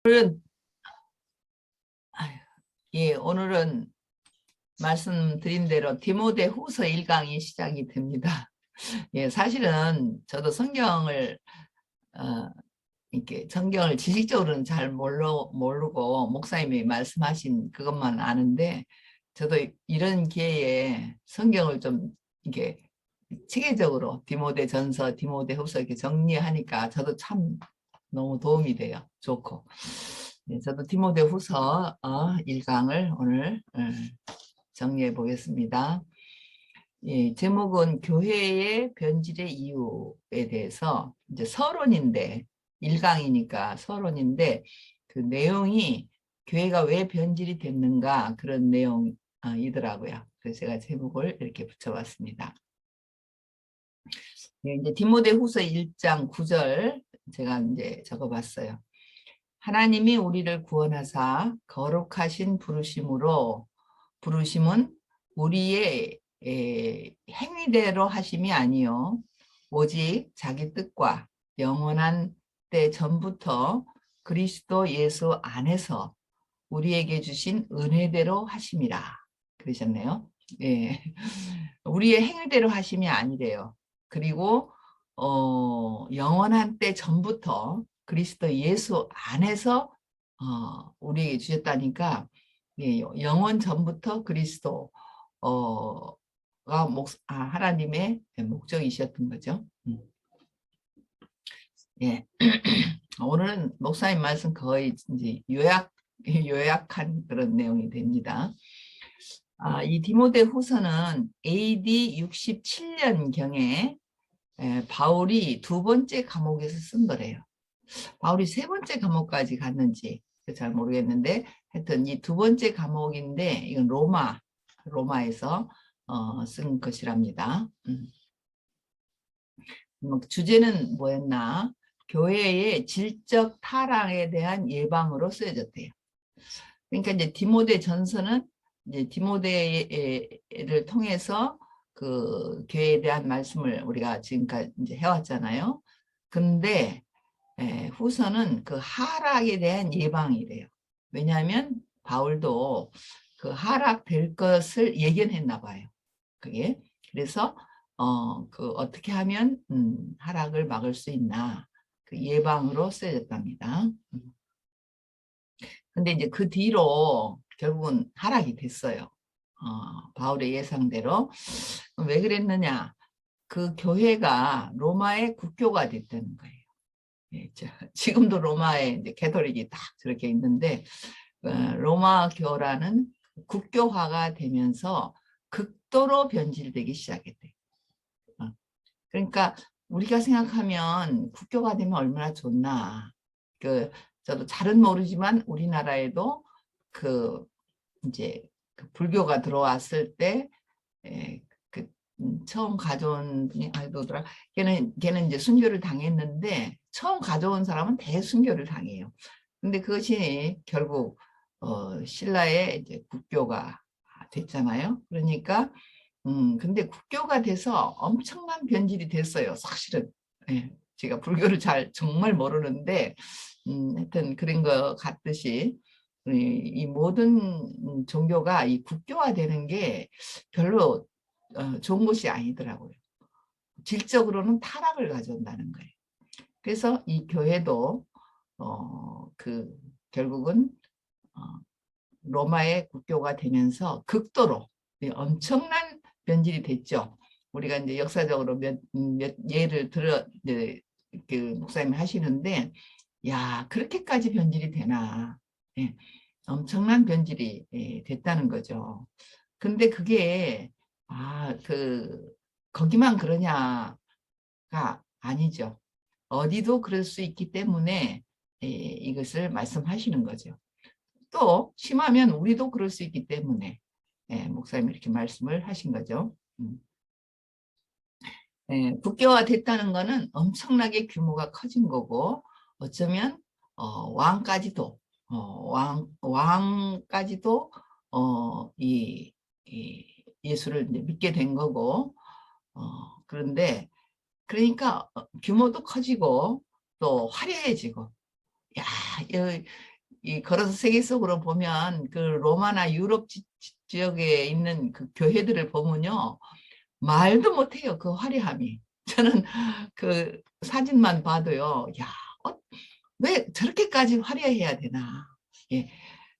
오늘은 오늘은 말씀드린 대로 디모데후서 1강이 시작이 됩니다. 사실은 저도 성경을 이렇게 성경을 지식적으로는 잘 모르고 목사님이 말씀하신 그것만 아는데, 저도 이런 기회에 성경을 좀 이게 체계적으로 디모데전서, 디모데후서 이렇게 정리하니까 저도 참 너무 도움이 돼요. 좋고. 저도 디모데후서 1강을 오늘 정리해 보겠습니다. 제목은 교회의 변질의 이유에 대해서, 이제 서론인데 1강이니까 서론인데, 그 내용이 교회가 왜 변질이 됐는가, 그런 내용이더라고요. 그래서 제가 제목을 이렇게 붙여봤습니다. 이제 디모데후서 1장 9절 제가 이제 적어봤어요. 하나님이 우리를 구원하사 거룩하신 부르심은 우리의 행위대로 하심이 아니요 오직 자기 뜻과 영원한 때 전부터 그리스도 예수 안에서 우리에게 주신 은혜대로 하심이라 그러셨네요. 우리의 행위대로 하심이 아니래요. 그리고 영원한 때 전부터 그리스도 예수 안에서 우리에게 주셨다니까, 영원 전부터 그리스도가 하나님의 목적이셨던 거죠. 오늘은 목사님 말씀 거의 이제 요약한 그런 내용이 됩니다. 이 디모데후서는 AD 67년경에 바울이 두 번째 감옥에서 쓴 거래요. 바울이 세 번째 감옥까지 갔는지 잘 모르겠는데, 하여튼 이 두 번째 감옥인데, 이건 로마에서 쓴 것이랍니다. 주제는 뭐였나? 교회의 질적 타락에 대한 예방으로 쓰여졌대요. 그러니까 이제 디모데 전서는 이제 디모데를 통해서 그 교회에 대한 말씀을 우리가 지금까지 이제 해왔잖아요. 근데 후서는 그 하락에 대한 예방이래요. 왜냐하면 바울도 그 하락될 것을 예견했나 봐요. 그게. 그래서 어떻게 하면 하락을 막을 수 있나, 그 예방으로 쓰여졌답니다. 근데 이제 그 뒤로 결국은 하락이 됐어요. 바울의 예상대로. 왜 그랬느냐? 그 교회가 로마의 국교가 됐다는 거예요. 지금도 로마에 이제 캐톨릭이 딱 저렇게 있는데, 로마교라는 국교화가 되면서 극도로 변질되기 시작했대요. 그러니까 우리가 생각하면 국교가 되면 얼마나 좋나. 저도 잘은 모르지만 우리나라에도 이제 불교가 들어왔을 때 처음 가져온 분이 누구더라? 걔는 이제 순교를 당했는데, 처음 가져온 사람은 대순교를 당해요. 근데 그것이 결국 신라의 이제 국교가 됐잖아요. 그러니까 근데 국교가 돼서 엄청난 변질이 됐어요, 사실은. 제가 불교를 정말 모르는데, 하여튼 그런 것 같듯이 이 모든 종교가 이 국교화되는 게 별로 좋은 것이 아니더라고요. 질적으로는 타락을 가져온다는 거예요. 그래서 이 교회도 결국은 로마의 국교가 되면서 극도로 엄청난 변질이 됐죠. 우리가 이제 역사적으로 몇 예를 들어 이제 그 목사님이 하시는데, 야, 그렇게까지 변질이 되나. 엄청난 변질이 됐다는 거죠. 근데 그게 거기만 그러냐가 아니죠. 어디도 그럴 수 있기 때문에 이것을 말씀하시는 거죠. 또 심하면 우리도 그럴 수 있기 때문에 목사님이 이렇게 말씀을 하신 거죠. 국교화 됐다는 거는 엄청나게 규모가 커진 거고, 어쩌면 왕까지도 이 예수를 이제 믿게 된 거고, 그런데 그러니까 규모도 커지고 또 화려해지고, 야, 이 걸어서 세계 속으로 보면 그 로마나 유럽 지역에 있는 그 교회들을 보면요. 말도 못해요. 그 화려함이. 저는 그 사진만 봐도요. 야, 왜 저렇게까지 화려해야 되나. 예.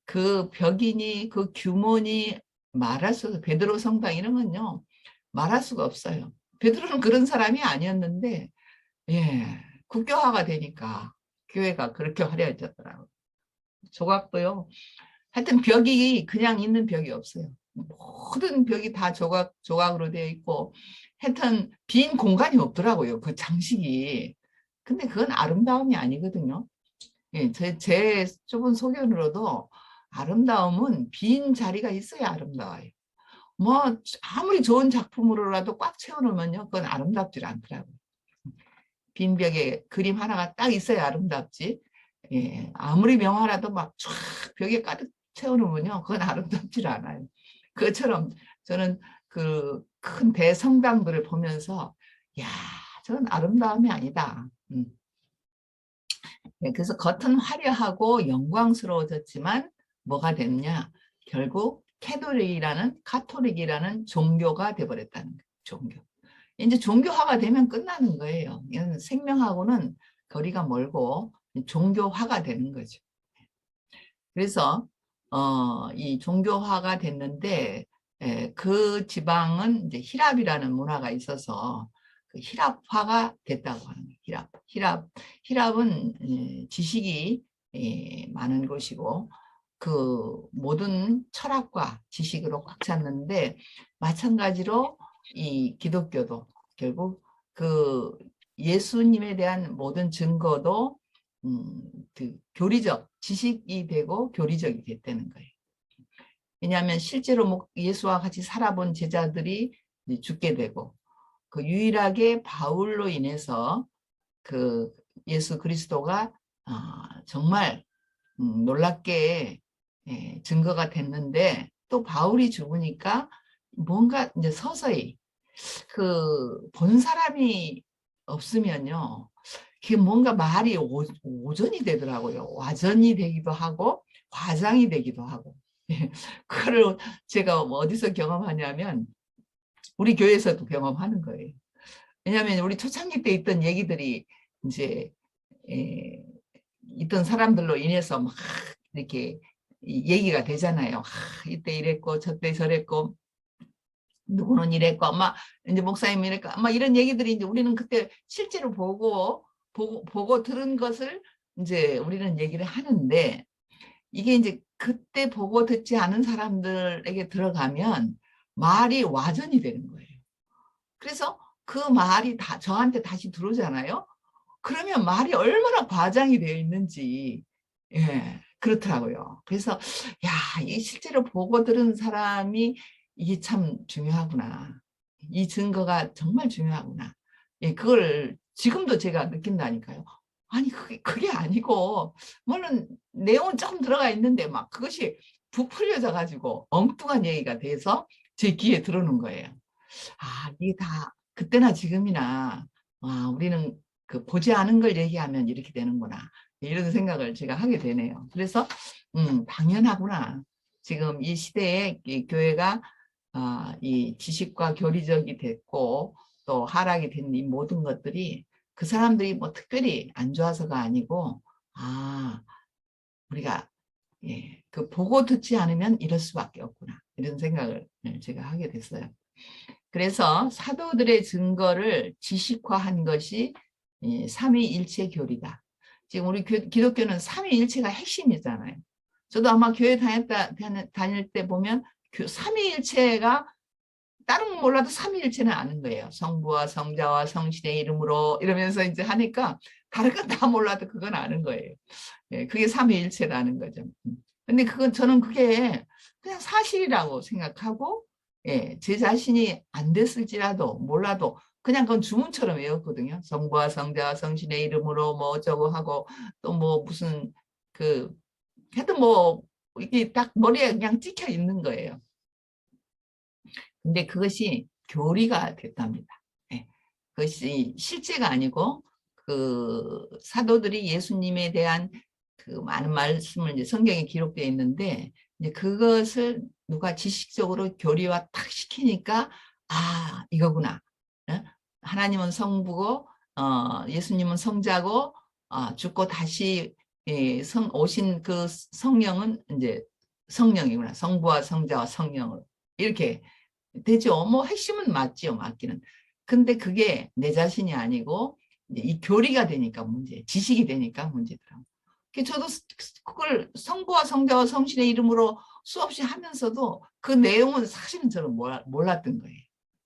그 벽이니 그 규모니 말할 수 없어요. 베드로 성당 이런 건요. 말할 수가 없어요. 베드로는 그런 사람이 아니었는데 예, 국교화가 되니까 교회가 그렇게 화려해졌더라고요. 조각도요. 하여튼 벽이 그냥 있는 벽이 없어요. 모든 벽이 다 조각으로 되어 있고 하여튼 빈 공간이 없더라고요. 그 장식이. 근데 그건 아름다움이 아니거든요. 예, 제 좁은 소견으로도 아름다움은 빈 자리가 있어야 아름다워요. 뭐 아무리 좋은 작품으로라도 꽉 채워놓으면요. 그건 아름답지 않더라고요. 빈 벽에 그림 하나가 딱 있어야 아름답지. 예, 아무리 명화라도 막 쫙 벽에 가득 채워놓으면요. 그건 아름답지 않아요. 그처럼 저는 그 큰 대성당들을 보면서 야, 저건 아름다움이 아니다. 네, 그래서 겉은 화려하고 영광스러워졌지만 뭐가 됐냐? 결국 카톨릭이라는 종교가 돼버렸다는 거예요. 종교. 이제 종교화가 되면 끝나는 거예요. 이건 생명하고는 거리가 멀고 종교화가 되는 거죠. 그래서 이 종교화가 됐는데 그 지방은 이제 히랍이라는 문화가 있어서 그 히랍화가 됐다고 하는 거예요. 히랍은 지식이 많은 곳이고 그 모든 철학과 지식으로 꽉 찼는데 마찬가지로 이 기독교도 결국 그 예수님에 대한 모든 증거도 그 교리적 지식이 되고 교리적이 됐다는 거예요. 왜냐하면 실제로 예수와 같이 살아본 제자들이 죽게 되고 그 유일하게 바울로 인해서 그 예수 그리스도가 정말 놀랍게 증거가 됐는데 또 바울이 죽으니까 뭔가 이제 서서히 그 본 사람이 없으면요. 그게 뭔가 말이 오전이 되더라고요. 와전이 되기도 하고 과장이 되기도 하고. 그걸 제가 어디서 경험하냐면 우리 교회에서도 경험하는 거예요. 왜냐하면 우리 초창기 때 있던 얘기들이 이제 있던 사람들로 인해서 막 이렇게 얘기가 되잖아요. 이때 이랬고 저때 저랬고 누구는 이랬고 막 이제 목사님 이랬고 막 이런 얘기들이 이제 우리는 그때 실제로 보고 들은 것을 이제 우리는 얘기를 하는데 이게 이제 그때 보고 듣지 않은 사람들에게 들어가면 말이 와전이 되는 거예요. 그래서 그 말이 저한테 다시 들어오잖아요. 그러면 말이 얼마나 과장이 되어 있는지 그렇더라고요. 그래서 야, 이 실제로 보고 들은 사람이 이게 참 중요하구나. 이 증거가 정말 중요하구나. 그걸 지금도 제가 느낀다니까요. 아니 그게 아니고 뭐는 내용은 조금 들어가 있는데 막 그것이 부풀려져 가지고 엉뚱한 얘기가 돼서 제 귀에 들어오는 거예요. 이게 다 그때나 지금이나 우리는 그 보지 않은 걸 얘기하면 이렇게 되는구나. 이런 생각을 제가 하게 되네요. 그래서 당연하구나. 지금 이 시대에 이 교회가 이 지식과 교리적이 됐고 또 하락이 된 이 모든 것들이 그 사람들이 뭐 특별히 안 좋아서가 아니고 우리가 그 보고 듣지 않으면 이럴 수밖에 없구나. 이런 생각을 제가 하게 됐어요. 그래서 사도들의 증거를 지식화한 것이 삼위일체 교리다. 지금 우리 기독교는 삼위일체가 핵심이잖아요. 저도 아마 교회 다닐 때 보면 삼위일체가 다른 건 몰라도 삼위일체는 아는 거예요. 성부와 성자와 성신의 이름으로 이러면서 이제 하니까 다른 건 다 몰라도 그건 아는 거예요. 그게 삼위일체라는 거죠. 근데 저는 그게 그냥 사실이라고 생각하고 제 자신이 안 됐을지라도 몰라도 그냥 그건 주문처럼 외웠거든요. 성부와 성자와 성신의 이름으로 뭐 어쩌고 하고 또 뭐 무슨 하여튼 뭐 이게 딱 머리에 그냥 찍혀 있는 거예요. 근데 그것이 교리가 됐답니다. 그것이 실제가 아니고 그 사도들이 예수님에 대한 그 많은 말씀을 이제 성경에 기록되어 있는데 이제 그것을 누가 지식적으로 교리화 탁 시키니까 아 이거구나. 어? 하나님은 성부고 예수님은 성자고 죽고 다시 오신 그 성령은 이제 성령이구나. 성부와 성자와 성령으로 이렇게 되죠. 뭐 핵심은 맞지요. 맞기는. 근데 그게 내 자신이 아니고 이제 이 교리가 되니까 문제, 지식이 되니까 문제더라고요. 저도 그걸 성부와 성자와 성신의 이름으로 수없이 하면서도 그 내용은 사실은 저는 몰랐던 거예요.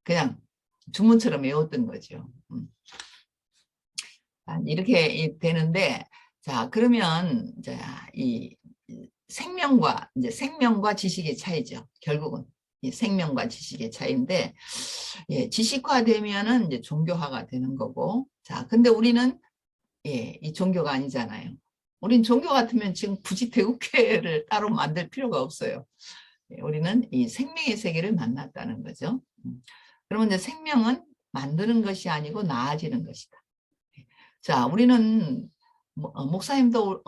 그냥 주문처럼 외웠던 거죠. 이렇게 되는데, 자, 그러면, 자, 이 생명과 지식의 차이죠. 결국은. 이 생명과 지식의 차이인데, 예, 지식화되면은 이제 종교화가 되는 거고, 자, 근데 우리는, 예, 이 종교가 아니잖아요. 우린 종교 같으면 지금 굳이 대국회를 따로 만들 필요가 없어요. 예, 우리는 이 생명의 세계를 만났다는 거죠. 그러면 이제 생명은 만드는 것이 아니고 나아지는 것이다. 자, 우리는 목사님도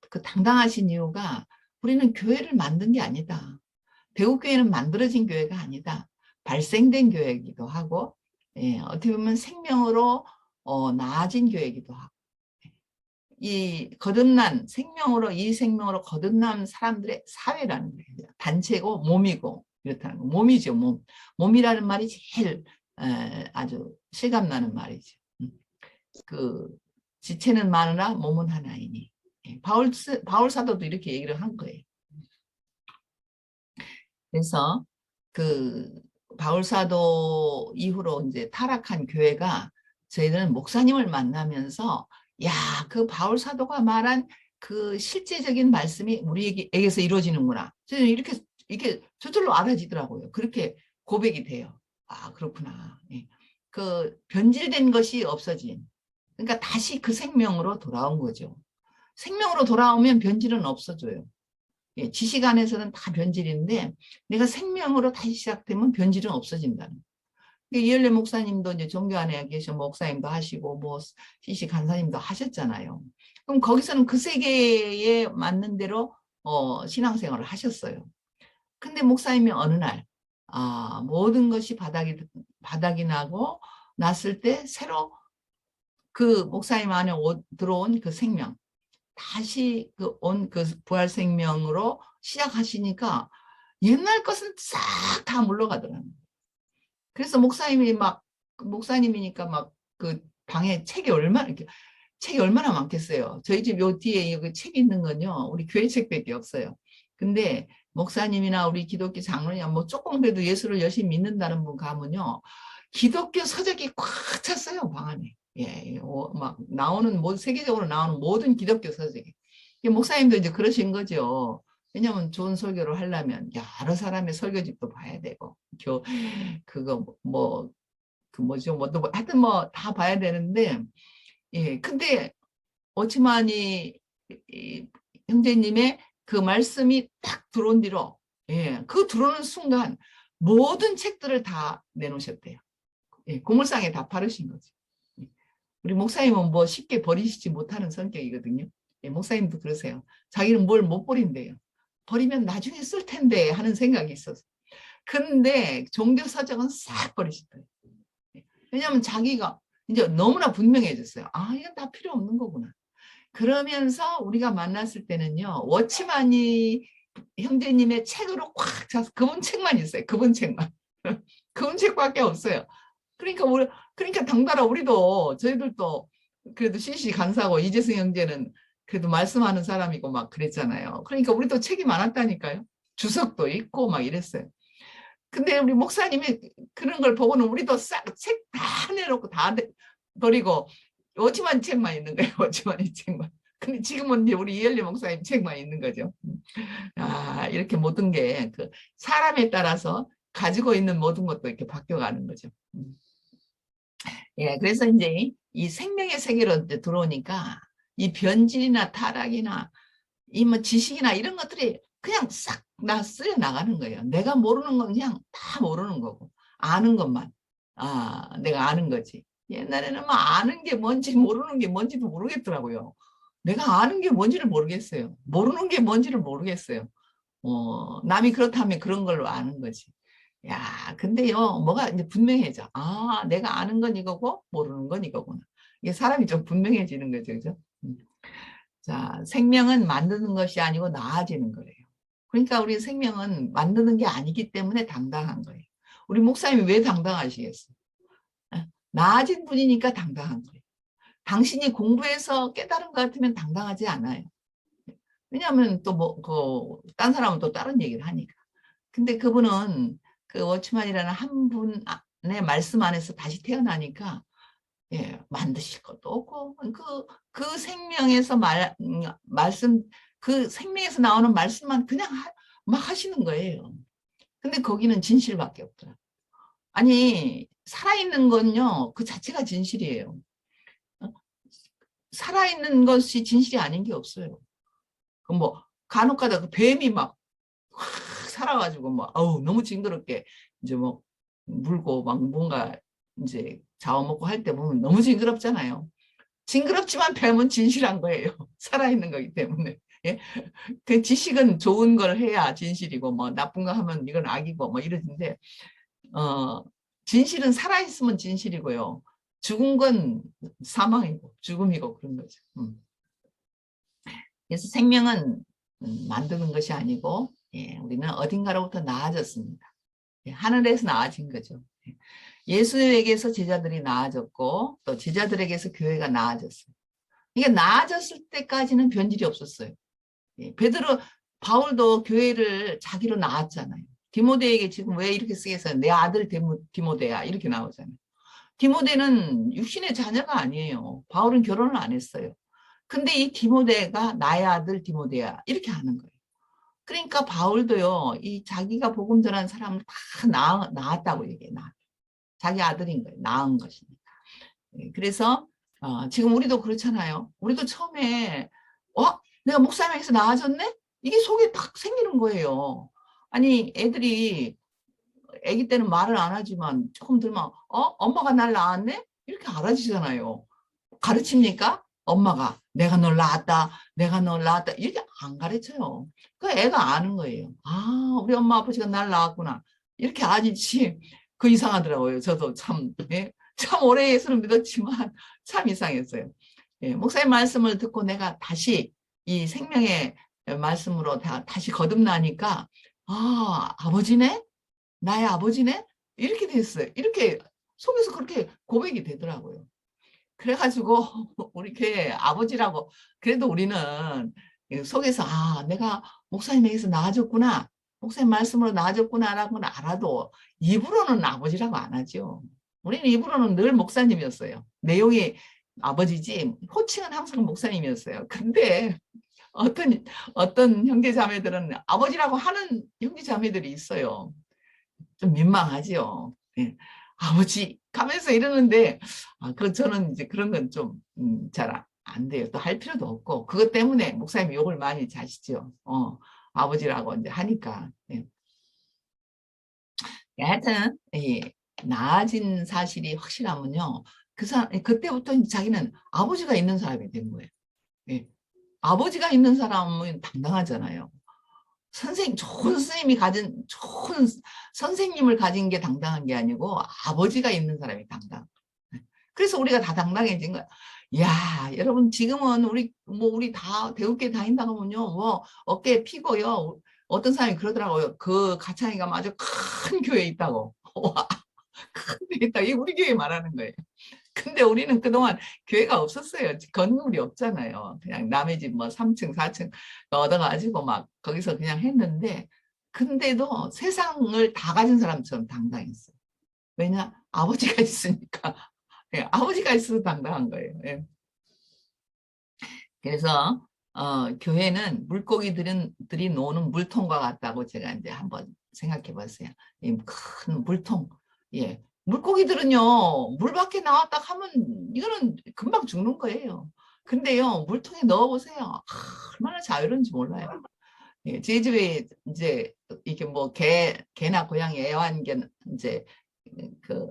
그 당당하신 이유가 우리는 교회를 만든 게 아니다. 대국교회는 만들어진 교회가 아니다. 발생된 교회이기도 하고, 예, 어떻게 보면 생명으로 나아진 교회이기도 하고, 이 거듭난 생명으로 이 생명으로 거듭난 사람들의 사회라는 거예요. 단체고 몸이고 이렇다는 거. 몸이죠. 몸이라는 말이 제일 아주 실감나는 말이죠. 그 지체는 많으나 몸은 하나이니. 바울 사도도 이렇게 얘기를 한 거예요. 그래서 그 바울 사도 이후로 이제 타락한 교회가 저희들은 목사님을 만나면서 야, 그 바울 사도가 말한 그 실제적인 말씀이 우리에게서 이루어지는구나. 저는 이렇게 저절로 알아지더라고요. 그렇게 고백이 돼요. 아, 그렇구나. 예. 그 변질된 것이 없어진. 그러니까 다시 그 생명으로 돌아온 거죠. 생명으로 돌아오면 변질은 없어져요. 예, 지식 안에서는 다 변질인데 내가 생명으로 다시 시작되면 변질은 없어진다는. 이열래 목사님도 이제 종교 안에 계셔 목사님도 하시고 뭐 시시 간사님도 하셨잖아요. 그럼 거기서는 그 세계에 맞는 대로 신앙생활을 하셨어요. 근데 목사님이 어느 날 모든 것이 바닥이 나고 났을 때 새로 그 목사님 안에 들어온 그 생명 다시 그 부활 생명으로 시작하시니까 옛날 것은 싹 다 물러가더라고요. 그래서 목사님이니까 막 그 방에 책이 얼마나 많겠어요. 저희 집 요 뒤에 여기 책 있는 건요. 우리 교회 책밖에 없어요. 근데 목사님이나 우리 기독교 장로냐 뭐 조금 그래도 예수를 열심히 믿는다는 분 가면요. 기독교 서적이 꽉 찼어요. 방 안에. 예, 막 세계적으로 나오는 모든 기독교 서적이. 목사님도 이제 그러신 거죠. 왜냐면 좋은 설교를 하려면 여러 사람의 설교집도 봐야 되고, 그거 하여튼 뭐 다 봐야 되는데, 예, 근데 어치마니 형제님의 그 말씀이 딱 들어온 뒤로, 예, 그 들어오는 순간 모든 책들을 다 내놓으셨대요. 예, 고물상에 다 바르신 거죠. 예. 우리 목사님은 뭐 쉽게 버리시지 못하는 성격이거든요. 예, 목사님도 그러세요. 자기는 뭘 못 버린대요. 버리면 나중에 쓸 텐데 하는 생각이 있어서. 근데 종교 사정은 싹 버리시더라고요. 예. 왜냐하면 자기가 이제 너무나 분명해졌어요. 아, 이건 다 필요 없는 거구나. 그러면서 우리가 만났을 때는요. 워치마니 형제님의 책으로 꽉 차서 그분 책만 있어요. 그분 책만. 그분 책밖에 없어요. 그러니까 덩달아 저희들도 그래도 CC 간사고 이재승 형제는 그래도 말씀하는 사람이고 막 그랬잖아요. 그러니까 우리도 책이 많았다니까요. 주석도 있고 막 이랬어요. 근데 우리 목사님이 그런 걸 보고는 우리도 싹 책 다 내놓고 다 버리고 오지만 책만 있는 거예요. 오지만 이 책만. 근데 지금은 이제 우리 이열리 목사님 책만 있는 거죠. 이렇게 모든 게 그 사람에 따라서 가지고 있는 모든 것도 이렇게 바뀌어가는 거죠. 예, 그래서 이제 이 생명의 세계로 이제 들어오니까 이 변질이나 타락이나 이 뭐 지식이나 이런 것들이 그냥 싹 쓸려 나가는 거예요. 내가 모르는 건 그냥 다 모르는 거고 아는 것만 내가 아는 거지. 옛날에는 뭐 아는 게 뭔지 모르는 게 뭔지도 모르겠더라고요. 내가 아는 게 뭔지를 모르겠어요. 모르는 게 뭔지를 모르겠어요. 남이 그렇다면 그런 걸로 아는 거지. 야, 근데요, 뭐가 이제 분명해져. 아, 내가 아는 건 이거고, 모르는 건 이거구나. 이게 사람이 좀 분명해지는 거죠, 그죠? 자, 생명은 만드는 것이 아니고 나아지는 거예요. 그러니까 우리 생명은 만드는 게 아니기 때문에 당당한 거예요. 우리 목사님이 왜 당당하시겠어요? 나아진 분이니까 당당한 거예요. 당신이 공부해서 깨달은 것 같으면 당당하지 않아요. 왜냐하면 또 뭐, 딴 사람은 또 다른 얘기를 하니까. 근데 그분은 그 워치만이라는 한 분의 말씀 안에서 다시 태어나니까, 예, 만드실 것도 없고, 그 생명에서 말씀, 그 생명에서 나오는 말씀만 그냥 막 하시는 거예요. 근데 거기는 진실밖에 없더라. 아니, 살아있는 건요, 그 자체가 진실이에요. 살아있는 것이 진실이 아닌 게 없어요. 그 뭐, 간혹 가다 그 뱀이 막 살아가지고 막, 어우, 너무 징그럽게 이제 뭐, 물고 막 뭔가 이제 잡아먹고 할 때 보면 너무 징그럽잖아요. 징그럽지만 뱀은 진실한 거예요. 살아있는 거기 때문에. 예? 그 지식은 좋은 걸 해야 진실이고, 뭐, 나쁜 거 하면 이건 악이고, 뭐 이러는데, 어, 진실은 살아있으면 진실이고요. 죽은 건 사망이고, 죽음이고 그런 거죠. 그래서 생명은 만드는 것이 아니고, 예, 우리는 어딘가로부터 나아졌습니다. 예, 하늘에서 나아진 거죠. 예. 예수에게서 제자들이 나아졌고, 또 제자들에게서 교회가 나아졌어요. 이게 나아졌을 때까지는 변질이 없었어요. 예, 베드로, 바울도 교회를 자기로 낳았잖아요. 디모데에게 지금 왜 이렇게 쓰겠어요? 내 아들 디모데야 이렇게 나오잖아요. 디모데는 육신의 자녀가 아니에요. 바울은 결혼을 안 했어요. 근데 이 디모데가 나의 아들 디모데야 이렇게 하는 거예요. 그러니까 바울도요, 이 자기가 복음 전한 사람을 다 낳았다고 얘기해. 자기 아들인 거예요. 낳은 것이니까. 예, 그래서 지금 우리도 그렇잖아요. 우리도 처음에 내가 목사님에서 나아졌네? 이게 속에 딱 생기는 거예요. 아니 애들이 아기 때는 말을 안 하지만 조금 들면 엄마가 날 낳았네? 이렇게 알아주잖아요. 가르칩니까? 엄마가 내가 널 낳았다. 내가 널 낳았다. 이렇게 안 가르쳐요. 그 애가 아는 거예요. 아, 우리 엄마 아버지가 날 낳았구나. 이렇게 아니지. 그 이상하더라고요. 저도 참, 예? 참 오래 예수를 믿었지만 참 이상했어요. 예, 목사님 말씀을 듣고 내가 다시 이 생명의 말씀으로 다시 거듭나니까 아버지네? 나의 아버지네? 이렇게 됐어요. 이렇게 속에서 그렇게 고백이 되더라고요. 그래가지고 우리 교회 아버지라고 그래도 우리는 속에서 내가 목사님에게서 나아졌구나. 목사님 말씀으로 나아졌구나라고는 알아도 입으로는 아버지라고 안 하죠. 우리는 입으로는 늘 목사님이었어요. 내용이 아버지지 호칭은 항상 목사님이었어요. 근데 어떤 형제 자매들은 아버지라고 하는 형제 자매들이 있어요. 좀 민망하지요. 예. 아버지 가면서 이러는데 저는 이제 그런 건 좀 잘 안 돼요. 또 할 필요도 없고 그것 때문에 목사님 욕을 많이 자시죠. 아버지라고 이제 하니까. 예. 하여튼 나아진 사실이 확실하면요. 그때부터 자기는 아버지가 있는 사람이 된 거예요. 예. 아버지가 있는 사람은 당당하잖아요. 좋은 선생님이 가진, 좋은 선생님을 가진 게 당당한 게 아니고 아버지가 있는 사람이 당당. 그래서 우리가 다 당당해진 거야. 야, 여러분, 지금은 우리 다 대우교회 다닌다고 하면요, 뭐, 어깨에 피고요. 어떤 사람이 그러더라고요. 그 가창이가 아주 큰 교회에 있다고. 와, 큰 교회에 있다. 이게 우리 교회 말하는 거예요. 근데 우리는 그동안 교회가 없었어요. 건물이 없잖아요. 그냥 남의 집 뭐 3층, 4층 얻어가지고 막 거기서 그냥 했는데, 근데도 세상을 다 가진 사람처럼 당당했어요. 왜냐? 아버지가 있으니까. 예, 아버지가 있어서 당당한 거예요. 예. 그래서 교회는 물고기들이 노는 물통과 같다고 제가 이제 한번 생각해 봤어요. 이 큰 물통. 예. 물고기들은요, 물 밖에 나왔다 하면 이거는 금방 죽는 거예요. 근데요, 물통에 넣어보세요. 얼마나 자유로운지 몰라요. 예, 제 집에 이제 이렇게 뭐 개나 고양이 애완견 이제 그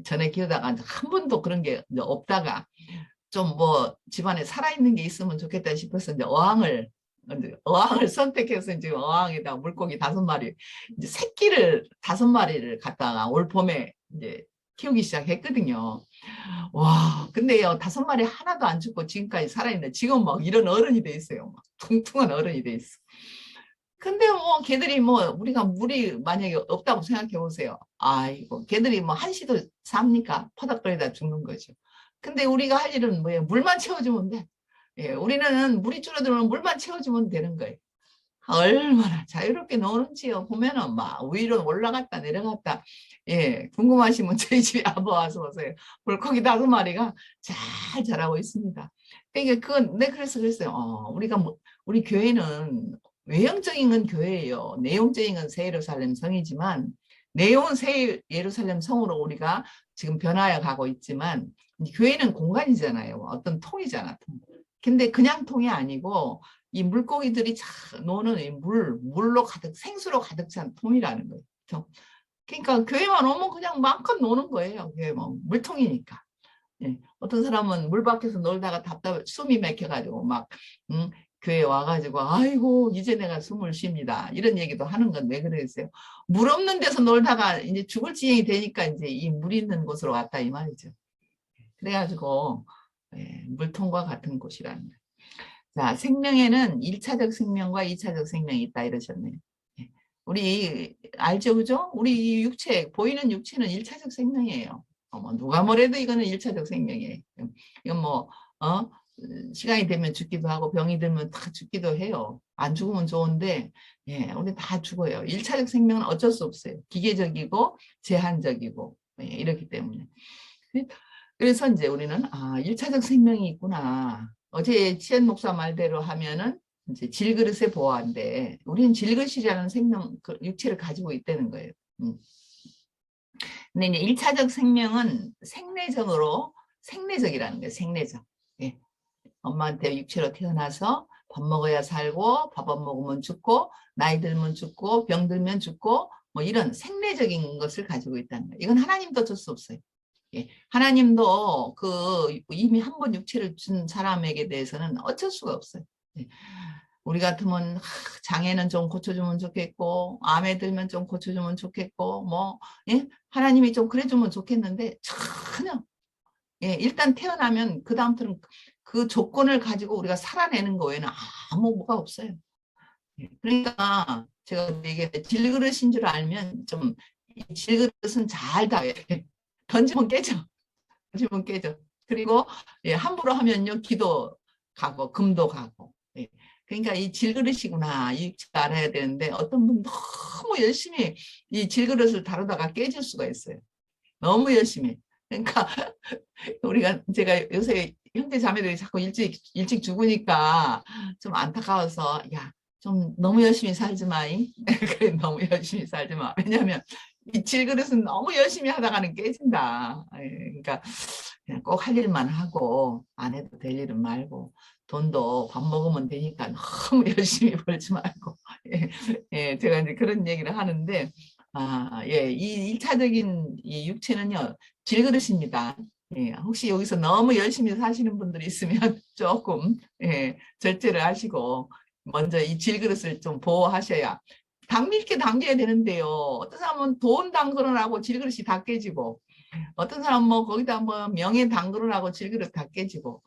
전에 키우다가 한 번도 그런 게 없다가 좀 뭐 집안에 살아있는 게 있으면 좋겠다 싶어서 이제 어항을 선택해서 이제 어항에다 물고기 5마리, 이제 새끼를 5마리를 갖다가 올 봄에 이제 키우기 시작했거든요. 와, 근데요, 5마리 하나도 안 죽고 지금까지 살아있는데 지금 막 이런 어른이 돼 있어요. 막 퉁퉁한 어른이 돼 있어. 근데 뭐 걔들이 뭐 우리가 물이 만약에 없다고 생각해 보세요. 아이고, 걔들이 뭐 한시도 삽니까? 퍼덕거리다 죽는 거죠. 근데 우리가 할 일은 뭐예요? 물만 채워주면 돼. 예, 우리는 물이 줄어들면 물만 채워주면 되는 거예요. 얼마나 자유롭게 노는지요. 보면은 막 위로 올라갔다 내려갔다. 예, 궁금하시면 저희 집에 한번 와서 보세요. 물고기 5마리가 잘 자라고 있습니다. 그러니까 그건 네, 그래서 그랬어요. 우리가 뭐 우리 교회는 외형적인 건 교회예요. 내용적인 건 새 예루살렘 성이지만 내용은 새 예루살렘 성으로 우리가 지금 변화해 가고 있지만 교회는 공간이잖아요. 어떤 통이잖아. 통. 근데 그냥 통이 아니고 이 물고기들이 노는 이 물로 가득, 생수로 가득 찬 통이라는 거예요. 그러니까 교회만 오면 그냥 마음껏 노는 거예요. 교회 뭐 물통이니까. 예. 어떤 사람은 물 밖에서 놀다가 답답해 숨이 막혀가지고 막 교회 와가지고 아이고 이제 내가 숨을 쉽니다. 이런 얘기도 하는 건 왜 그랬어요? 물 없는 데서 놀다가 이제 죽을 지경이 되니까 이제 이 물 있는 곳으로 왔다 이 말이죠. 그래가지고 예, 물통과 같은 곳이라는 거예요. 자, 생명에는 1차적 생명과 2차적 생명이 있다 이러셨네요. 예. 우리 알죠, 그죠? 우리 육체, 보이는 육체는 1차적 생명이에요. 뭐 누가 뭐래도 이거는 1차적 생명이에요. 이건 뭐 시간이 되면 죽기도 하고 병이 들면 다 죽기도 해요. 안 죽으면 좋은데 예, 우리 다 죽어요. 1차적 생명은 어쩔 수 없어요. 기계적이고 제한적이고 예, 이렇기 때문에. 그래서 이제 우리는 1차적 생명이 있구나. 어제 치엔 목사 말대로 하면은 이제 질그릇에 보호한데 우리는 질그릇이라는 생명 육체를 가지고 있다는 거예요. 근데 이제 1차적 생명은 생내적이라는 거예요. 생내적. 예. 엄마한테 육체로 태어나서 밥 먹어야 살고 밥 안 먹으면 죽고 나이 들면 죽고 병 들면 죽고 뭐 이런 생내적인 것을 가지고 있다는 거예요. 이건 하나님도 어쩔 수 없어요. 예. 하나님도 그 이미 한 번 육체를 준 사람에게 대해서는 어쩔 수가 없어요. 예. 우리 같으면 장애는 좀 고쳐주면 좋겠고 암에 들면 좀 고쳐주면 좋겠고 뭐 예? 하나님이 좀 그래주면 좋겠는데 전혀 예, 일단 태어나면 그 다음부터는 그 조건을 가지고 우리가 살아내는 거에는 아무 뭐가 없어요. 예, 그러니까 제가 이게 질그릇인 줄 알면 좀 질그릇은 잘 닿아요. 던지면 깨져. 던지면 깨져. 그리고 예, 함부로 하면요 기도 가고 금도 가고. 예. 그러니까 이 질그릇이구나 이 알아야 되는데 어떤 분 너무 열심히 이 질그릇을 다루다가 깨질 수가 있어요. 너무 열심히. 그러니까 우리가 제가 요새 형제 자매들이 자꾸 일찍 죽으니까 좀 안타까워서 야 좀 너무 열심히 살지 마. 그래 너무 열심히 살지 마. 왜냐하면 이 질그릇은 너무 열심히 하다가는 깨진다. 그러니까 그냥 꼭 할 일만 하고 안 해도 될 일은 말고 돈도 밥 먹으면 되니까 너무 열심히 벌지 말고 예, 예, 제가 이제 그런 얘기를 하는데 예, 이 1차적인 이 육체는요 질그릇입니다. 예, 혹시 여기서 너무 열심히 사시는 분들이 있으면 조금 예, 절제를 하시고 먼저 이 질그릇을 좀 보호하셔야 당밀게 당겨야 되는데요. 어떤 사람은 돈 당근을 질그릇이 다 깨지고 어떤 사람은 뭐 거기다 뭐 명예 당근을 질그릇 다 깨지고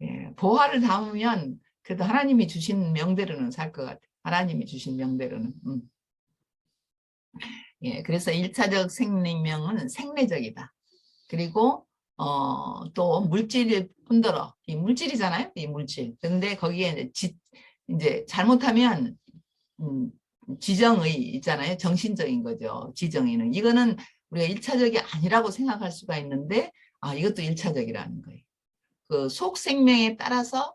예, 보화를 담으면 그래도 하나님이 주신 명대로는 살 것 같아요. 하나님이 주신 명대로는. 예, 그래서 1차적 생명은 생내적이다. 그리고 또 물질일 뿐더러 이 물질이잖아요. 이 물질. 근데 거기에 이제 잘못하면 지정의 있잖아요. 정신적인 거죠. 지정의는. 이거는 우리가 1차적이 아니라고 생각할 수가 있는데 이것도 1차적이라는 거예요. 그 속 생명에 따라서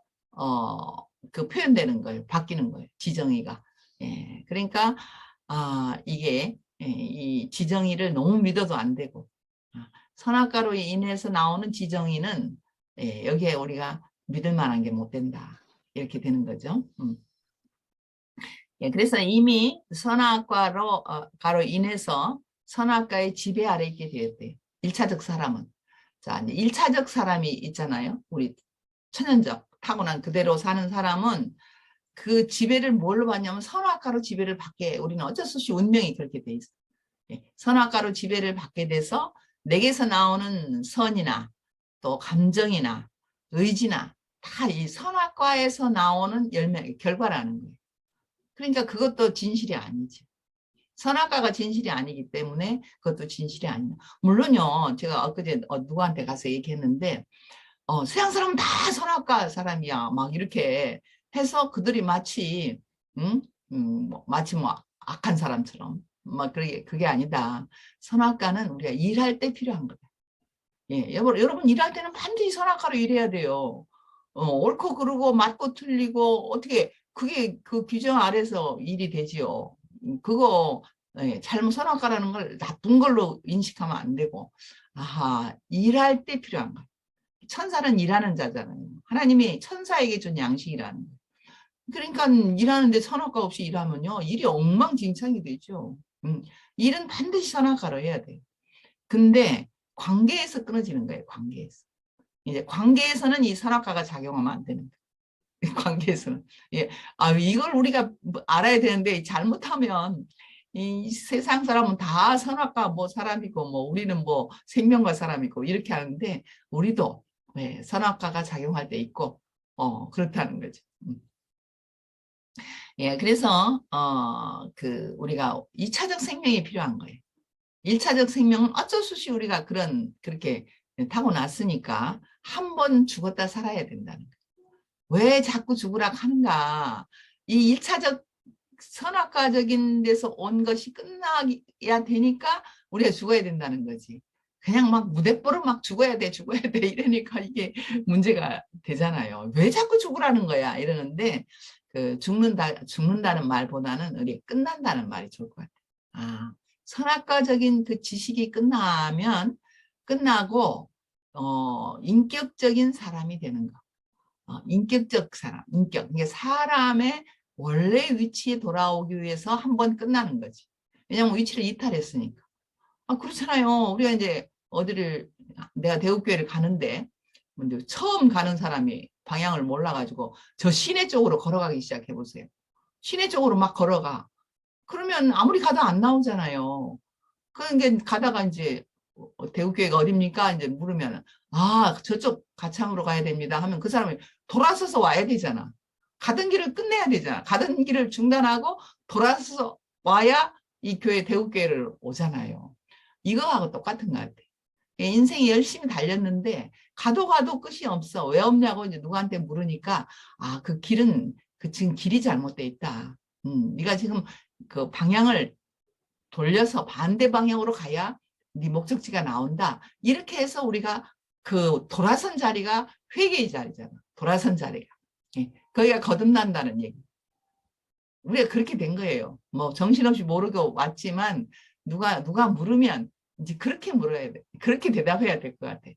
그 표현되는 거예요. 바뀌는 거예요. 지정의가. 예, 그러니까 이게 이 지정의를 너무 믿어도 안 되고 선악과로 인해서 나오는 지정의는 여기에 우리가 믿을 만한 게 못 된다. 이렇게 되는 거죠. 예, 그래서 이미 선악과로 인해서 선악과의 지배 아래 있게 되었대요. 1차적 사람은. 자, 이제 1차적 사람이 있잖아요. 우리 천연적 타고난 그대로 사는 사람은 그 지배를 뭘로 받냐면 선악과로 지배를 받게, 우리는 어쩔 수 없이 운명이 그렇게 돼 있어. 선악과로 지배를 받게 돼서 내게서 나오는 선이나 또 감정이나 의지나 다 이 선악과에서 나오는 열매, 결과라는 거예요. 그러니까 그것도 진실이 아니지. 선악과가 진실이 아니기 때문에 그것도 진실이 아니야. 물론요, 제가 엊그제 누구한테 가서 얘기했는데, 서양 사람은 다 선악과 사람이야. 막 이렇게 해서 그들이 마치, 마치 뭐 악한 사람처럼. 막 그게 아니다. 선악과는 우리가 일할 때 필요한 거다. 예, 여러분 일할 때는 반드시 선악과로 일해야 돼요. 옳고 그르고 맞고 틀리고 어떻게 그게 그 규정 아래서 일이 되지요. 그거 예, 잘못 선악과라는 걸 나쁜 걸로 인식하면 안 되고, 아하, 일할 때 필요한 거예요. 천사는 일하는 자잖아요. 하나님이 천사에게 준 양식이라는 거예요. 그러니까 일하는데 선악과 없이 일하면요, 일이 엉망진창이 되죠. 일은 반드시 선악과로 해야 돼요. 근데 관계에서 끊어지는 거예요. 관계에서. 이제 관계에서는 이 선악과가 작용하면 안 되는 거예요. 관계에서는. 예. 이걸 우리가 알아야 되는데 잘못하면 이 세상 사람은 다 선악과 뭐 사람이고 뭐 우리는 뭐 생명과 사람이고 이렇게 하는데 우리도 예, 선악과가 작용할 때 있고 그렇다는 거죠. 예, 그래서 우리가 2차적 생명이 필요한 거예요. 1차적 생명은 어쩔 수 없이 우리가 그렇게 타고났으니까 한 번 죽었다 살아야 된다는 거예요. 왜 자꾸 죽으라 하는가? 이 1차적 선악과적인 데서 온 것이 끝나야 되니까 우리가 죽어야 된다는 거지. 그냥 막 무대뽀로 막 죽어야 돼, 죽어야 돼 이러니까 이게 문제가 되잖아요. 왜 자꾸 죽으라는 거야? 이러는데 죽는다는 말보다는 우리 끝난다는 말이 좋을 것 같아요. 선악과적인 그 지식이 끝나고 인격적인 사람이 되는 거. 인격적 사람, 인격. 이게 사람의 원래 위치에 돌아오기 위해서 한 번 끝나는 거지. 왜냐면 위치를 이탈했으니까. 그렇잖아요. 우리가 이제 내가 대우교회를 가는데, 처음 가는 사람이 방향을 몰라가지고 저 시내 쪽으로 걸어가기 시작해 보세요. 시내 쪽으로 막 걸어가. 그러면 아무리 가도 안 나오잖아요. 그러니까 가다가 이제 대우교회가 어딥니까? 이제 물으면 저쪽 가창으로 가야 됩니다 하면 그 사람이 돌아서서 와야 되잖아. 가던 길을 끝내야 되잖아. 가던 길을 중단하고 돌아서서 와야 이 교회 대우교회를 오잖아요. 이거하고 똑같은 것 같아. 인생이 열심히 달렸는데 가도 끝이 없어. 왜 없냐고 이제 누구한테 물으니까 그 길은 지금 길이 잘못돼 있다. 네가 지금 그 방향을 돌려서 반대 방향으로 가야 네 목적지가 나온다. 이렇게 해서 우리가 그 돌아선 자리가 회개의 자리잖아. 돌아선 자리가. 거기가 거듭난다는 얘기. 우리가 그렇게 된 거예요. 뭐 정신없이 모르고 왔지만 누가 물으면 이제 그렇게 물어야 돼. 그렇게 대답해야 될 것 같아.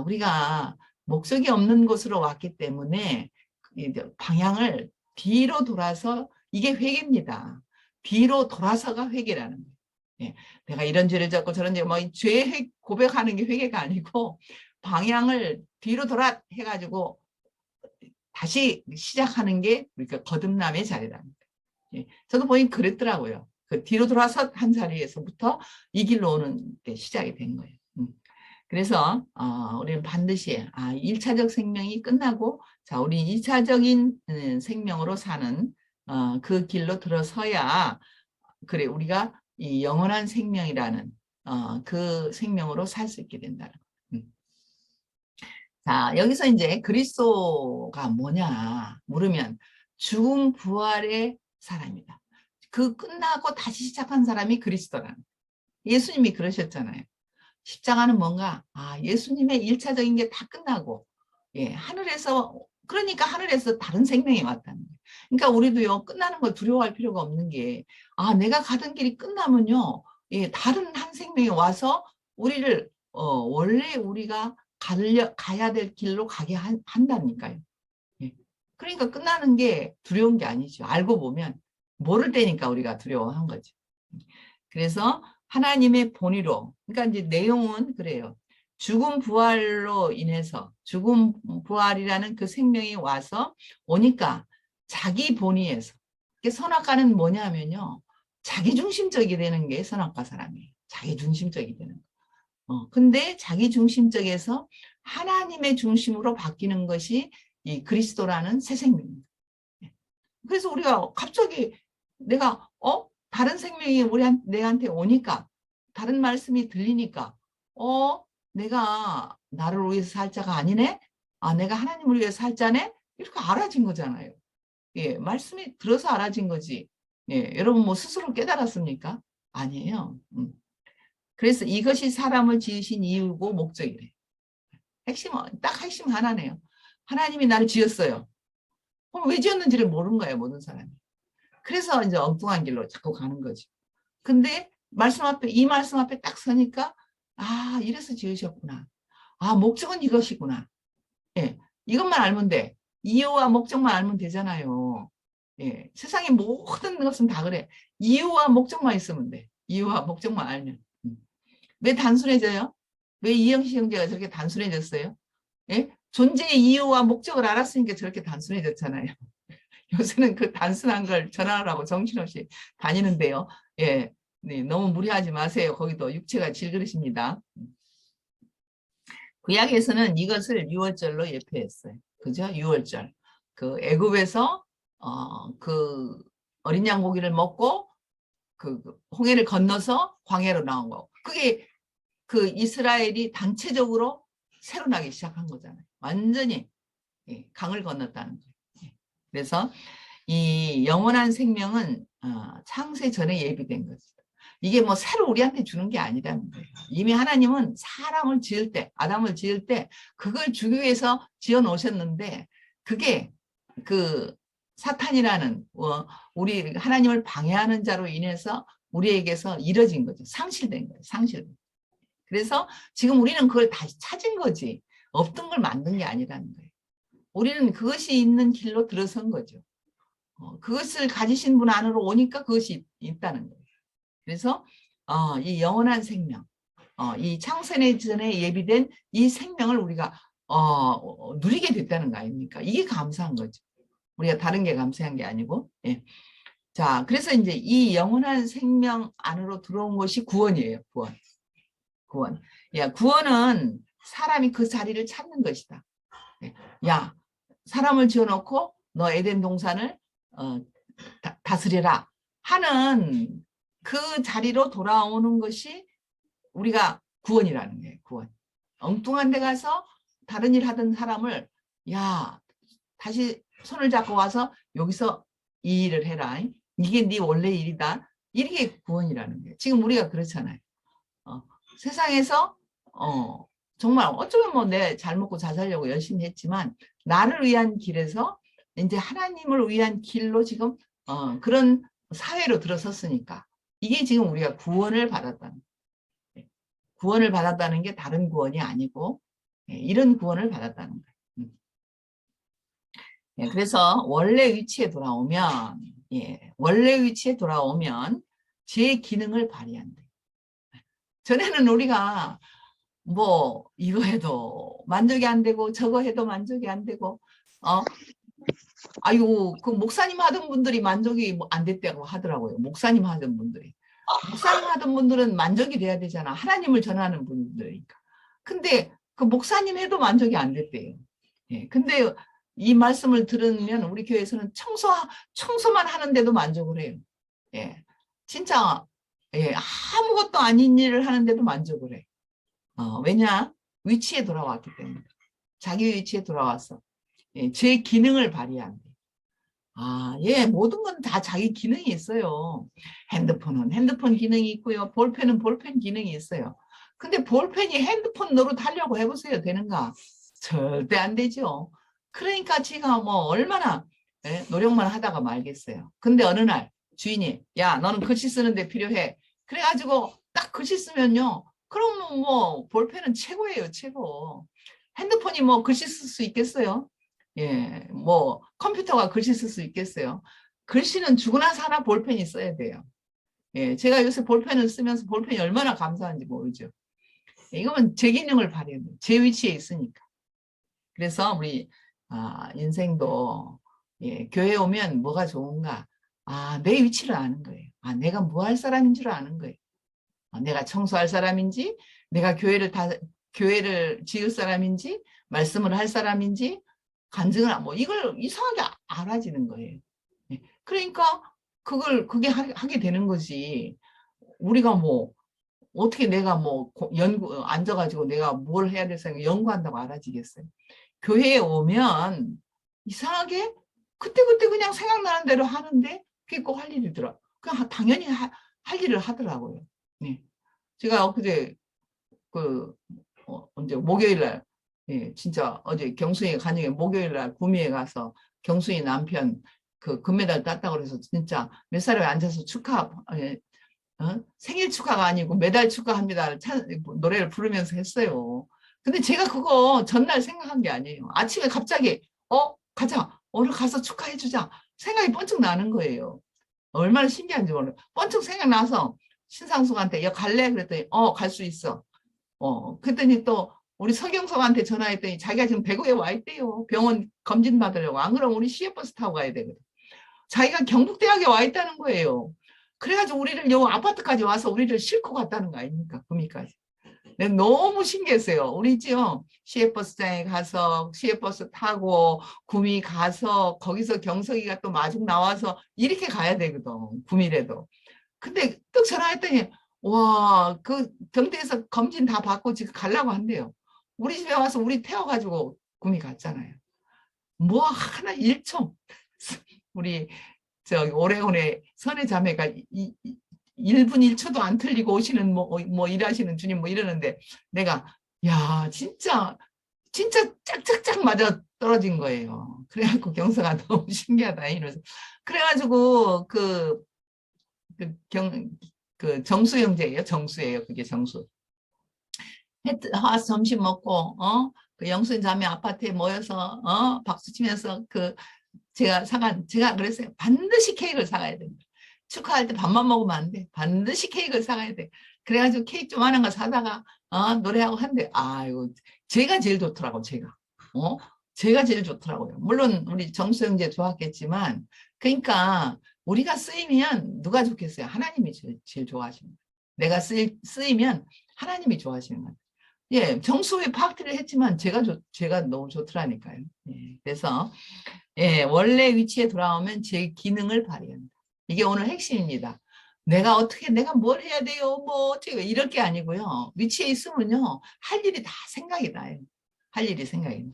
우리가 목적이 없는 곳으로 왔기 때문에 방향을 뒤로 돌아서 이게 회개입니다. 뒤로 돌아서가 회개라는 거예요. 내가 이런 죄를 졌고 저런 죄 고백하는 게 회개가 아니고 방향을 뒤로 돌아 해가지고 다시 시작하는 게 우리가 거듭남의 자리라는 거예요. 저도 보니 그랬더라고요. 그 뒤로 돌아서 한 자리에서부터 이 길로 오는 게 시작이 된 거예요. 그래서 우리는 반드시 1차적 생명이 끝나고 우리 2차적인 생명으로 사는 그 길로 들어서야 그래 우리가 이 영원한 생명이라는 그 생명으로 살 수 있게 된다는 거예요. 자, 여기서 이제 그리스도가 뭐냐 물으면 죽음 부활의 사람이다. 그 끝나고 다시 시작한 사람이 그리스도라는 거예요. 예수님이 그러셨잖아요. 십자가는 뭔가 예수님의 1차적인 게 다 끝나고 하늘에서 그러니까 하늘에서 다른 생명이 왔다는 거예요. 그러니까 우리도요 끝나는 걸 두려워할 필요가 없는 게 내가 가던 길이 끝나면요 다른 한 생명이 와서 우리를 원래 우리가 가야 될 길로 가게 한다니까요. 그러니까 끝나는 게 두려운 게 아니죠. 알고 보면 모를 때니까 우리가 두려워한 거죠. 그래서 하나님의 본의로, 그러니까 이제 내용은 그래요. 죽음 부활로 인해서 죽음 부활이라는 그 생명이 와서 오니까 자기 본위에서 선악과는 뭐냐면요. 자기중심적이 되는 게 선악과 사람이에요. 자기중심적이 되는 거. 근데 자기중심적에서 하나님의 중심으로 바뀌는 것이 이 그리스도라는 새 생명입니다. 그래서 우리가 갑자기 내가 다른 생명이 내한테 오니까 다른 말씀이 들리니까 내가 나를 위해서 살 자가 아니네? 내가 하나님을 위해서 살 자네? 이렇게 알아진 거잖아요. 예, 말씀이 들어서 알아진 거지. 예, 여러분 뭐 스스로 깨달았습니까? 아니에요. 그래서 이것이 사람을 지으신 이유고 목적이래. 딱 핵심 하나네요. 하나님이 나를 지었어요. 그럼 왜 지었는지를 모르는 거예요, 모든 사람이. 그래서 이제 엉뚱한 길로 자꾸 가는 거지. 근데 이 말씀 앞에 딱 서니까 이래서 지으셨구나. 목적은 이것이구나. 예, 이것만 알면 돼. 이유와 목적만 알면 되잖아요. 예, 세상의 모든 것은 다 그래. 이유와 목적만 있으면 돼. 이유와 목적만 알면. 왜 단순해져요? 왜 이영시 형제가 저렇게 단순해졌어요? 예? 존재의 이유와 목적을 알았으니까 저렇게 단순해졌잖아요. 요새는 그 단순한 걸 전하라고 정신없이 다니는데요. 예, 네, 너무 무리하지 마세요. 거기도 육체가 질그릇입니다. 구약에서는 이것을 유월절로 예표했어요. 그죠? 유월절. 그 애굽에서 그 어린 양 고기를 먹고 그 홍해를 건너서 광야로 나온 거. 그게 그 이스라엘이 단체적으로 새로 나기 시작한 거잖아요. 완전히 강을 건넜다는 거예요. 그래서 이 영원한 생명은 창세 전에 예비된 것이다. 이게 뭐 새로 우리한테 주는 게 아니라는 거예요. 이미 하나님은 사람을 지을 때, 아담을 지을 때 그걸 주기 위해서 지어 놓으셨는데 그게 그 사탄이라는 우리 하나님을 방해하는 자로 인해서 우리에게서 이뤄진 거죠. 상실된 거예요. 상실된. 그래서 지금 우리는 그걸 다시 찾은 거지. 없던 걸 만든 게 아니라는 거예요. 우리는 그것이 있는 길로 들어선 거죠. 그것을 가지신 분 안으로 오니까 그것이 있다는 거예요. 그래서 이 영원한 생명, 이 창세 전에 예비된 이 생명을 우리가 누리게 됐다는 거 아닙니까? 이게 감사한 거죠. 우리가 다른 게 감사한 게 아니고. 예. 자, 그래서 이제 이 영원한 생명 안으로 들어온 것이 구원이에요. 구원. 구원. 야, 구원은 사람이 그 자리를 찾는 것이다. 야, 사람을 지어놓고 너 에덴 동산을 다스려라 하는 그 자리로 돌아오는 것이 우리가 구원이라는 거예요. 구원. 엉뚱한 데 가서 다른 일 하던 사람을 다시 손을 잡고 와서 여기서 이 일을 해라. 이게 네 원래 일이다. 이게 구원이라는 거예요. 지금 우리가 그렇잖아요. 세상에서 정말 어쩌면 뭐 내 잘 먹고 잘 살려고 열심히 했지만 나를 위한 길에서 이제 하나님을 위한 길로 지금 그런 사회로 들어섰으니까 이게 지금 우리가 구원을 받았다는 거예요. 구원을 받았다는 게 다른 구원이 아니고 이런 구원을 받았다는 거예요. 그래서 원래 위치에 돌아오면 원래 위치에 돌아오면 제 기능을 발휘한대. 전에는 우리가 뭐 이거 해도 만족이 안 되고 저거 해도 만족이 안 되고 그 목사님 하던 분들이 만족이 안 됐다고 하더라고요. 목사님 하던 분들이. 목사님 하던 분들은 만족이 돼야 되잖아. 하나님을 전하는 분들이니까. 근데 그 목사님 해도 만족이 안 됐대요. 근데 이 말씀을 들으면 우리 교회에서는 청소만 하는데도 만족을 해요. 진짜 아무것도 아닌 일을 하는데도 만족을 해. 왜냐? 위치에 돌아왔기 때문에. 자기 위치에 돌아와서 제 기능을 발휘한대. 모든 건 다 자기 기능이 있어요. 핸드폰은 핸드폰 기능이 있고요. 볼펜은 볼펜 기능이 있어요. 근데 볼펜이 핸드폰 노릇하려고 해보세요. 되는가? 절대 안 되죠. 그러니까 제가 뭐 얼마나 노력만 하다가 말겠어요. 근데 어느 날 주인이 너는 글씨 쓰는데 필요해. 그래가지고 딱 글씨 쓰면요. 그럼 뭐 볼펜은 최고예요. 최고. 핸드폰이 뭐 글씨 쓸 수 있겠어요? 뭐 컴퓨터가 글씨 쓸 수 있겠어요? 글씨는 죽으나 사나 볼펜이 써야 돼요. 제가 요새 볼펜을 쓰면서 볼펜이 얼마나 감사한지 모르죠. 이거는 제 기능을 발휘해요. 제 위치에 있으니까. 그래서 우리 인생도 예, 교회 오면 뭐가 좋은가? 내 위치를 아는 거예요. 내가 뭐 할 사람인 줄 아는 거예요. 내가 청소할 사람인지, 내가 교회를 지을 사람인지, 말씀을 할 사람인지, 간증을 뭐 이걸 이상하게 알아지는 거예요. 예, 그러니까 그게 하게 되는 거지. 우리가 뭐 어떻게 내가 뭐 앉아가지고 내가 뭘 해야 될 생각 연구한다고 알아지겠어요. 교회에 오면 이상하게 그때그때 그냥 생각나는 대로 하는데 그게 꼭 할 일이더라. 그냥 당연히 할 일을 하더라고요. 네. 제가 엊그제 언제 목요일 날 진짜 어제 경수이 가정에 목요일 날 구미에 가서 경수이 남편 그 금메달 땄다고 그래서 진짜 몇 사람이 앉아서 생일 축하가 아니고 메달 축하합니다. 노래를 부르면서 했어요. 근데 제가 그거 전날 생각한 게 아니에요. 아침에 갑자기 가자. 오늘 가서 축하해주자. 생각이 번쩍 나는 거예요. 얼마나 신기한지 몰라요. 번쩍 생각나서 신상숙한테 야 갈래? 그랬더니 갈 수 있어. 그랬더니 또 우리 서경석한테 전화했더니 자기가 지금 대구에 와 있대요. 병원 검진 받으려고. 안 그러면 우리 시외버스 타고 가야 되거든. 자기가 경북대학에 와 있다는 거예요. 그래가지고 우리를 요 아파트까지 와서 우리를 싣고 갔다는 거 아닙니까? 구미까지. 내가 너무 신기했어요. 우리 지금 시외버스장에 가서 시외버스 타고 구미 가서 거기서 경석이가 또 마중 나와서 이렇게 가야 되거든. 구미래도. 근데 뚝 전화했더니 와, 그 경대에서 검진 다 받고 지금 가려고 한대요. 우리 집에 와서 우리 태워가지고 구미 갔잖아요. 뭐 하나 일청 우리 오래오래 선의 자매가 1분 1초도 안 틀리고 오시는 뭐 일하시는 주님 뭐 이러는데 내가 야 진짜 짝짝짝 맞아 떨어진 거예요. 그래갖고 경서가 너무 신기하다 이러면서 그래가지고 그 정수 형제예요. 정수예요. 그게 정수. 와서 점심 먹고 그 영순 자매 아파트에 모여서 박수 치면서 제가 그랬어요. 반드시 케이크를 사가야 됩니다. 축하할 때 밥만 먹으면 안 돼. 반드시 케이크를 사가야 돼. 그래가지고 케이크 좀 하는 거 사다가 노래하고 한대. 아이고 제가 제일 좋더라고. 제가 제일 좋더라고요. 물론 우리 정수 형제 좋았겠지만 그러니까 우리가 쓰이면 누가 좋겠어요? 하나님이 제일 좋아하십니다. 내가 쓰이면 하나님이 좋아하시는 거예요. 예, 정수의 파악들을 했지만 제가 너무 좋더라니까요. 예, 그래서 예, 원래 위치에 돌아오면 제 기능을 발휘합니다. 이게 오늘 핵심입니다. 내가 뭘 해야 돼요? 뭐 어떻게 이럴 게 아니고요. 위치에 있으면요, 할 일이 다 생각이 나요. 할 일이 생각이 나요.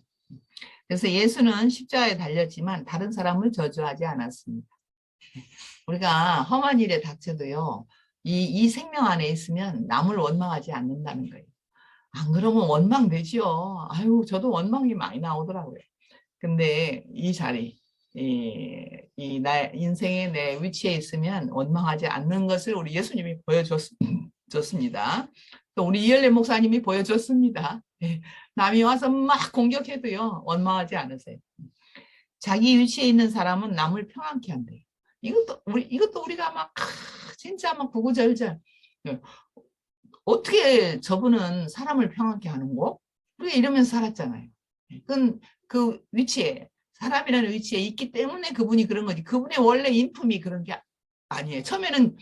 그래서 예수는 십자가에 달렸지만 다른 사람을 저주하지 않았습니다. 우리가 험한 일에 닥쳐도요, 이 생명 안에 있으면 남을 원망하지 않는다는 거예요. 안 그러면 원망되죠. 아유, 저도 원망이 많이 나오더라고요. 근데 이 자리, 나 인생의 내 위치에 있으면 원망하지 않는 것을 우리 예수님이 보여줬습니다. 또 우리 이열래 목사님이 보여줬습니다. 남이 와서 막 공격해도요, 원망하지 않으세요. 자기 위치에 있는 사람은 남을 평안케 한대요. 이것도 우리가 막 진짜 막 구구절절 어떻게 저분은 사람을 평안케 하는 거? 우리가 이러면서 살았잖아요. 그 위치에 사람이라는 위치에 있기 때문에 그분이 그런 거지. 그분의 원래 인품이 그런 게 아니에요. 처음에는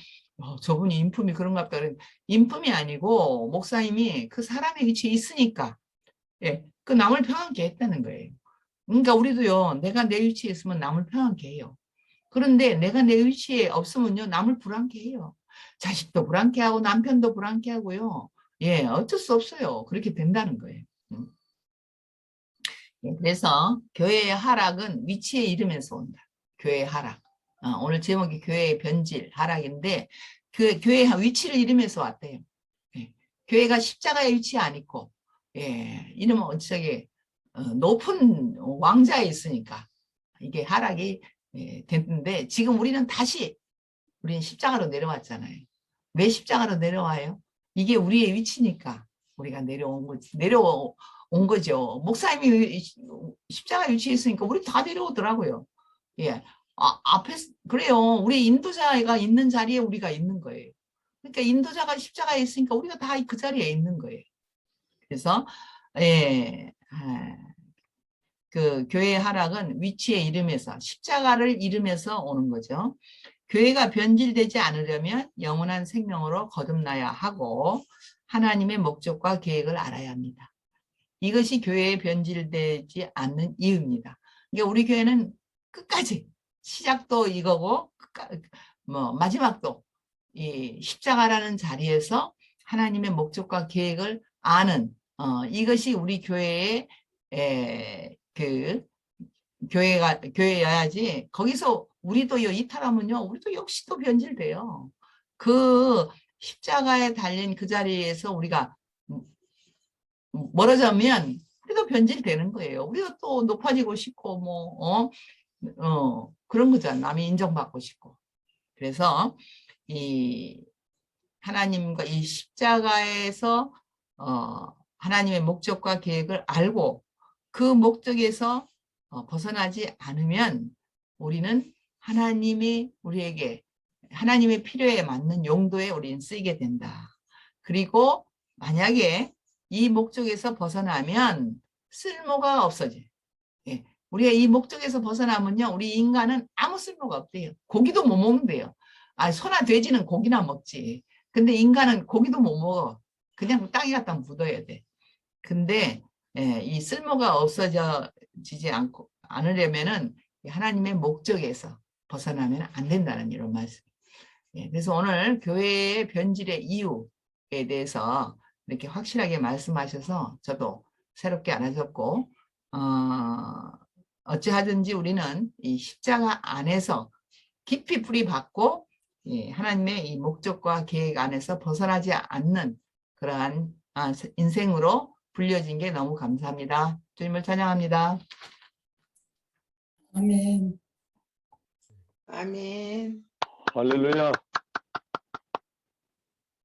저분이 인품이 그런가 보다. 인품이 아니고 목사님이 그 사람의 위치에 있으니까 그 남을 평안케 했다는 거예요. 그러니까 우리도요. 내가 내 위치에 있으면 남을 평안케 해요. 그런데 내가 내 위치에 없으면요. 남을 불안케 해요. 자식도 불안케 하고 남편도 불안케 하고요. 예, 어쩔 수 없어요. 그렇게 된다는 거예요. 그래서 교회의 하락은 위치에 이르면서 온다. 교회의 하락. 오늘 제목이 교회의 변질, 하락인데 그 교회의 위치를 이루면서 왔대요. 예, 교회가 십자가의 위치에 안 있고 이러면 어쩌게 높은 왕자에 있으니까 이게 하락이 됐는데 지금 우리는 십자가로 내려왔잖아요. 왜 십자가로 내려와요? 이게 우리의 위치니까 우리가 내려온 거죠. 목사님이 십자가 위치에 있으니까 우리 다 내려오더라고요. 예. 앞에 그래요. 우리 인도자가 있는 자리에 우리가 있는 거예요. 그러니까 인도자가 십자가에 있으니까 우리가 다 그 자리에 있는 거예요. 그래서 예, 그 교회의 하락은 위치의 이름에서 십자가를 이름에서 오는 거죠. 교회가 변질되지 않으려면 영원한 생명으로 거듭나야 하고 하나님의 목적과 계획을 알아야 합니다. 이것이 교회에 변질되지 않는 이유입니다. 그러니까 우리 교회는 끝까지 시작도 이거고 마지막도 이 십자가라는 자리에서 하나님의 목적과 계획을 아는 이것이 우리 교회의 교회여야지 거기서 우리도 이탈하면요 우리도 역시 또 변질돼요. 그 십자가에 달린 그 자리에서 우리가 멀어지면 우리도 변질되는 거예요. 우리도 또 높아지고 싶고 그런 거잖아. 남이 인정받고 싶고. 그래서 이 하나님과 이 십자가에서 하나님의 목적과 계획을 알고 그 목적에서 벗어나지 않으면 우리는 하나님이 우리에게 하나님의 필요에 맞는 용도에 우리는 쓰이게 된다. 그리고 만약에 이 목적에서 벗어나면 쓸모가 없어져. 예. 우리가 이 목적에서 벗어나면요, 우리 인간은 아무 쓸모가 없대요. 고기도 못 먹는데요. 소나 돼지는 고기나 먹지. 근데 인간은 고기도 못 먹어. 그냥 땅에 갖다 묻어야 돼. 근데 이 쓸모가 없어지지 않으려면은 하나님의 목적에서 벗어나면 안 된다는 이런 말씀. 그래서 오늘 교회의 변질의 이유에 대해서 이렇게 확실하게 말씀하셔서 저도 새롭게 알아졌고 어찌하든지 우리는 이 십자가 안에서 깊이 뿌리 박고 하나님의 이 목적과 계획 안에서 벗어나지 않는 그러한 인생으로 불려진 게 너무 감사합니다. 주님을 찬양합니다. 아멘. 아멘. 할렐루야.